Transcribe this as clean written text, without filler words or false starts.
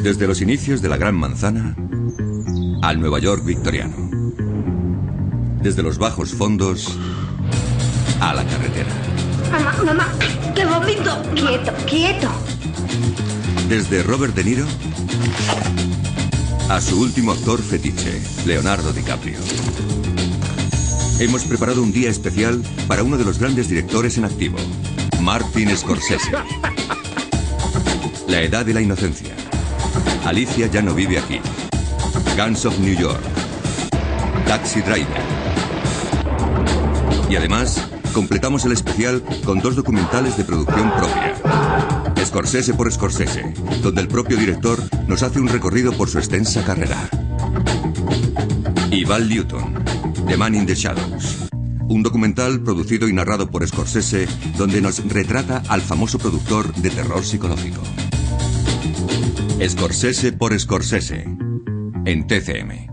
Desde los inicios de la Gran Manzana al Nueva York victoriano. Desde los bajos fondos a la carretera. Mamá, que vomito. Quieto. Desde Robert De Niro a su último actor fetiche, Leonardo DiCaprio. Hemos preparado un día especial para uno de los grandes directores en activo, Martin Scorsese. La edad de la inocencia. Alicia ya no vive aquí. Guns of New York. Taxi Driver. Y además, completamos el especial con 2 documentales de producción propia. Scorsese por Scorsese, donde el propio director nos hace un recorrido por su extensa carrera. Y Val Newton, The Man in the Shadows. Un documental producido y narrado por Scorsese, donde nos retrata al famoso productor de terror psicológico. Scorsese por Scorsese, en TCM.